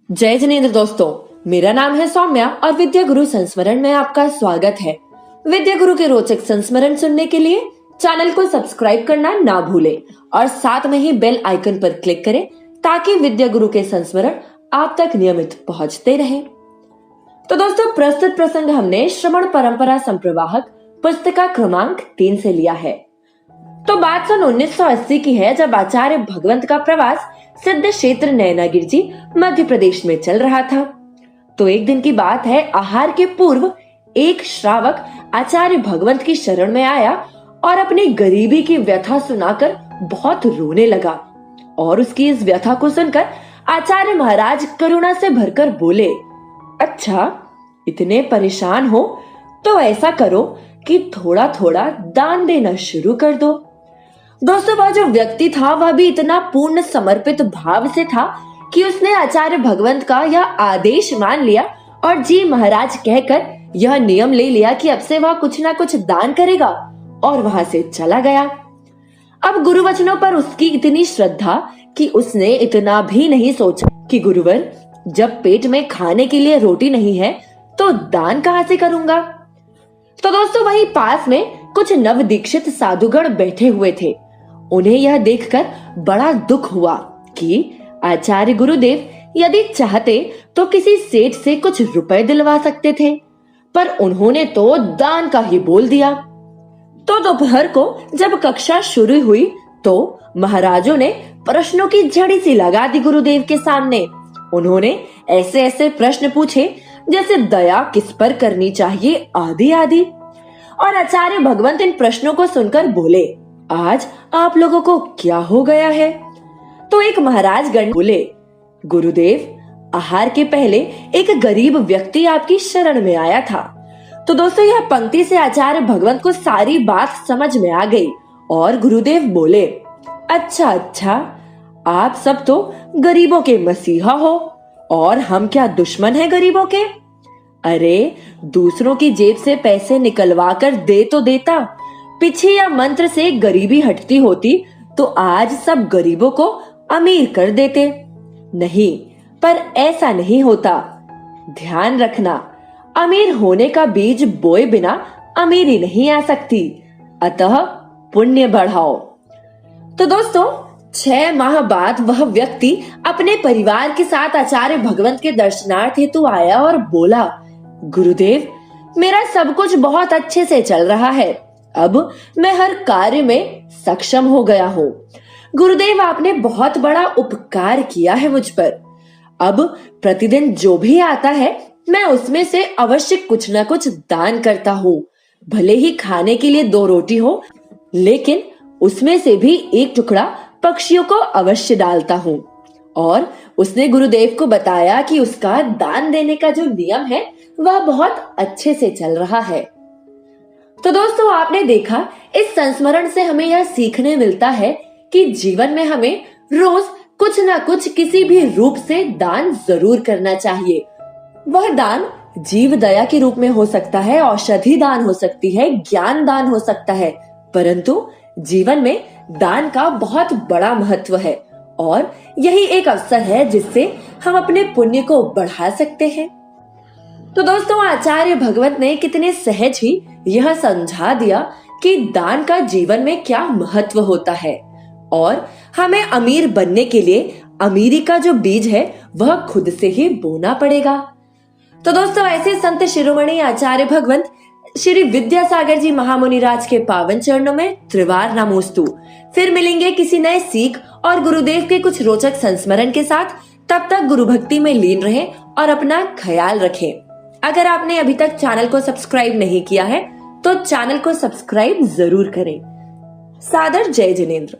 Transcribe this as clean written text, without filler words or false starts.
जय जिनेंद्र दोस्तों, मेरा नाम है सौम्या और विद्या गुरु संस्मरण में आपका स्वागत है। विद्या गुरु के रोचक संस्मरण सुनने के लिए चैनल को सब्सक्राइब करना ना भूलें और साथ में ही बेल आइकन पर क्लिक करें ताकि विद्या गुरु के संस्मरण आप तक नियमित पहुंचते रहें। तो दोस्तों, प्रस्तुत प्रसंग हमने श्रवण परंपरा संप्रवाहक पुस्तिका क्रमांक 3 से लिया है। तो बात सन 1980 की है, जब आचार्य भगवंत का प्रवास सिद्ध क्षेत्र नैनागिरी मध्य प्रदेश में चल रहा था। तो एक दिन की बात है, आहार के पूर्व एक श्रावक आचार्य भगवंत की शरण में आया और अपनी गरीबी की व्यथा सुनाकर बहुत रोने लगा। और उसकी इस व्यथा को सुनकर आचार्य महाराज करुणा से भरकर बोले, अच्छा, इतने परेशान हो तो ऐसा करो कि थोड़ा थोड़ा दान देना शुरू कर दो। दोस्तों, वह जो व्यक्ति था वह भी इतना पूर्ण समर्पित भाव से था कि उसने आचार्य भगवंत का यह आदेश मान लिया और जी महाराज कहकर यह नियम ले लिया कि अब से वह कुछ ना कुछ दान करेगा और वहां से चला गया। अब गुरु वचनों पर उसकी इतनी श्रद्धा कि उसने इतना भी नहीं सोचा कि गुरुवर, जब पेट में खाने के लिए रोटी नहीं है तो दान कहां से करूंगा। तो दोस्तों, वहीं पास में कुछ नव दीक्षित साधुगण बैठे हुए थे। उन्हें यह देखकर बड़ा दुख हुआ कि आचार्य गुरुदेव यदि चाहते तो किसी सेठ से कुछ रुपए दिलवा सकते थे, पर उन्होंने तो दान का ही बोल दिया। तो दोपहर को जब कक्षा शुरू हुई तो महाराजों ने प्रश्नों की झड़ी सी लगा दी गुरुदेव के सामने। उन्होंने ऐसे ऐसे प्रश्न पूछे जैसे दया किस पर करनी चाहिए आदि आदि। और आचार्य भगवंत इन प्रश्नों को सुनकर बोले, आज आप लोगों को क्या हो गया है। तो एक महाराज गण बोले, गुरुदेव, आहार के पहले एक गरीब व्यक्ति आपकी शरण में आया था। तो दोस्तों, यह पंक्ति से आचार्य भगवंत को सारी बात समझ में आ गई और गुरुदेव बोले, अच्छा अच्छा, आप सब तो गरीबों के मसीहा हो और हम क्या दुश्मन हैं गरीबों के। अरे, दूसरों की जेब से पैसे निकलवा कर दे तो देता, पीछे या मंत्र से गरीबी हटती होती तो आज सब गरीबों को अमीर कर देते। नहीं, पर ऐसा नहीं होता। ध्यान रखना, अमीर होने का बीज बोए बिना अमीरी नहीं आ सकती, अतः पुण्य बढ़ाओ। तो दोस्तों, 6 माह बाद वह व्यक्ति अपने परिवार के साथ आचार्य भगवंत के दर्शनार्थ हेतु आया और बोला, गुरुदेव, मेरा सब कुछ बहुत अच्छे से चल रहा है। अब मैं हर कार्य में सक्षम हो गया हूँ। गुरुदेव, आपने बहुत बड़ा उपकार किया है मुझ पर। अब प्रतिदिन जो भी आता है मैं उसमें से अवश्य कुछ न कुछ दान करता हूँ। भले ही खाने के लिए 2 रोटी हो, लेकिन उसमें से भी एक टुकड़ा पक्षियों को अवश्य डालता हूँ। और उसने गुरुदेव को बताया कि उसका दान देने का जो नियम है वह बहुत अच्छे से चल रहा है। तो दोस्तों, आपने देखा, इस संस्मरण से हमें यह सीखने मिलता है कि जीवन में हमें रोज कुछ ना कुछ किसी भी रूप से दान जरूर करना चाहिए। वह दान जीव दया के रूप में हो सकता है, औषधि दान हो सकती है, ज्ञान दान हो सकता है, परंतु जीवन में दान का बहुत बड़ा महत्व है और यही एक अवसर है जिससे हम अपने पुण्य को बढ़ा सकते हैं। तो दोस्तों, आचार्य भगवंत ने कितने सहज ही यह समझा दिया कि दान का जीवन में क्या महत्व होता है और हमें अमीर बनने के लिए अमीरी का जो बीज है वह खुद से ही बोना पड़ेगा। तो दोस्तों, ऐसे संत शिरोमणि आचार्य भगवंत श्री विद्यासागर जी महामुनिराज के पावन चरणों में त्रिवार नमोस्तु। फिर मिलेंगे किसी नए सीख और गुरुदेव के कुछ रोचक संस्मरण के साथ। तब तक गुरु भक्ति में लीन रहें और अपना ख्याल रखें। अगर आपने अभी तक चैनल को सब्सक्राइब नहीं किया है तो चैनल को सब्सक्राइब जरूर करें। सादर जय जिनेंद्र।